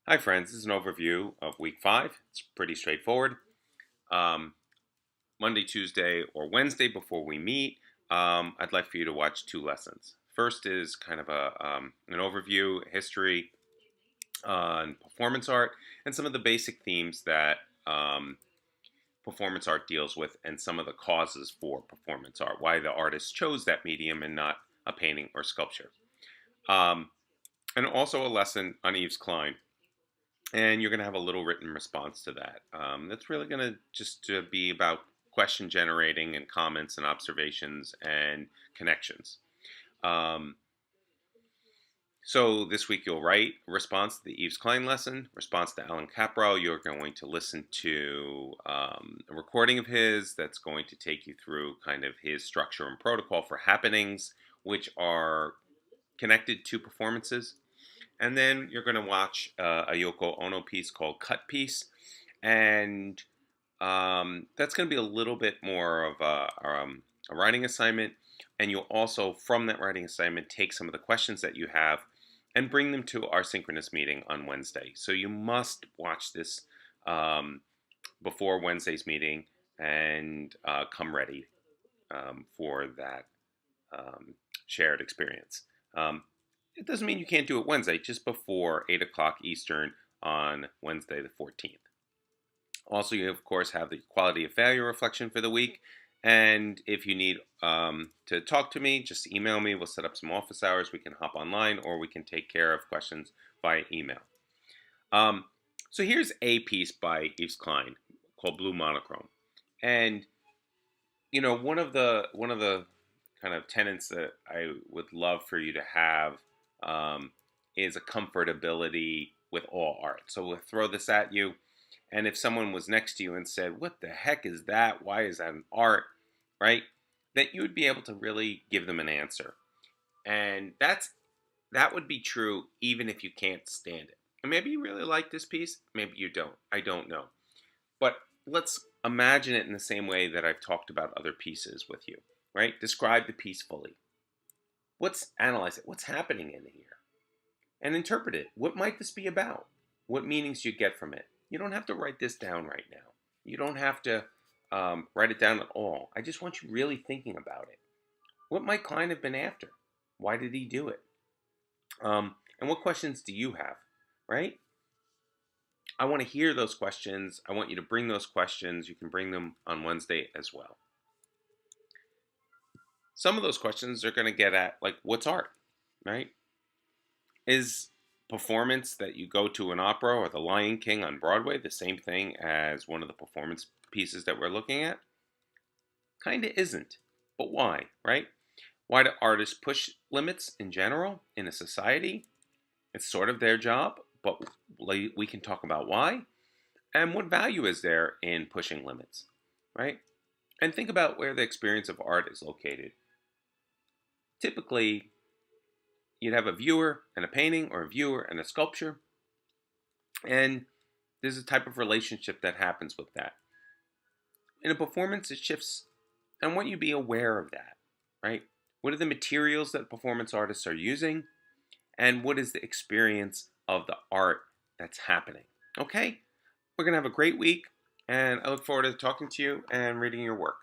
Hi friends, this is an overview of week 5. It's pretty straightforward. Um, Monday, Tuesday, or Wednesday before we meet, I'd like for you to watch 2 lessons. First is kind of an overview, history on performance art, and some of the basic themes that um, performance art deals with and some of the causes for performance art, why the artist chose that medium and not a painting or sculpture. Um, and also a lesson on Yves Klein. And you're going to have a little written response to that. That's really going to just be about question generating and comments and observations and connections. Um, so this week you'll write a response to the Yves Klein lesson, response to Alan Caprow. You're going to listen to a recording of his that's going to take you through kind of his structure and protocol for happenings, which are connected to performances. And then you're going to watch a Yoko Ono piece called Cut Piece. And that's going to be a little bit more of a writing assignment. And you'll also, from that writing assignment, take some of the questions that you have and bring them to our synchronous meeting on Wednesday. So you must watch this before Wednesday's meeting and come ready for that shared experience. It doesn't mean you can't do it Wednesday, just before 8 o'clock Eastern on Wednesday the 14th. Also, you, of course, have the quality of failure reflection for the week. And if you need to talk to me, just email me. We'll set up some office hours. We can hop online or we can take care of questions via email. So here's a piece by Yves Klein called Blue Monochrome. And, you know, one of the kind of tenets that I would love for you to have is a comfortability with all art. So we'll throw this at you, and if someone was next to you and said, "What the heck is that? Why is that an art?" Right? That you would be able to really give them an answer, and that would be true even if you can't stand it. And maybe you really like this piece, maybe you don't. I don't know, but let's imagine it in the same way that I've talked about other pieces with you. Right? Describe the piece fully. Let's analyze it. What's happening in here? And interpret it. What might this be about? What meanings do you get from it? You don't have to write this down right now. You don't have to write it down at all. I just want you really thinking about it. What might Klein have been after? Why did he do it? And what questions do you have? Right? I want to hear those questions. I want you to bring those questions. You can bring them on Wednesday as well. Some of those questions are going to get at, like, what's art? Right? Is performance that you go to an opera or the Lion King on Broadway the same thing as one of the performance pieces that we're looking at? Kind of isn't. But why, right? Why do artists push limits in general in a society? It's sort of their job, but we can talk about why. And what value is there in pushing limits, right? And think about where the experience of art is located. Typically, you'd have a viewer and a painting, or a viewer and a sculpture, and there's a type of relationship that happens with that. In a performance, it shifts. I want you to be aware of that, right? What are the materials that performance artists are using? And what is the experience of the art that's happening? Okay? We're going to have a great week, and I look forward to talking to you and reading your work.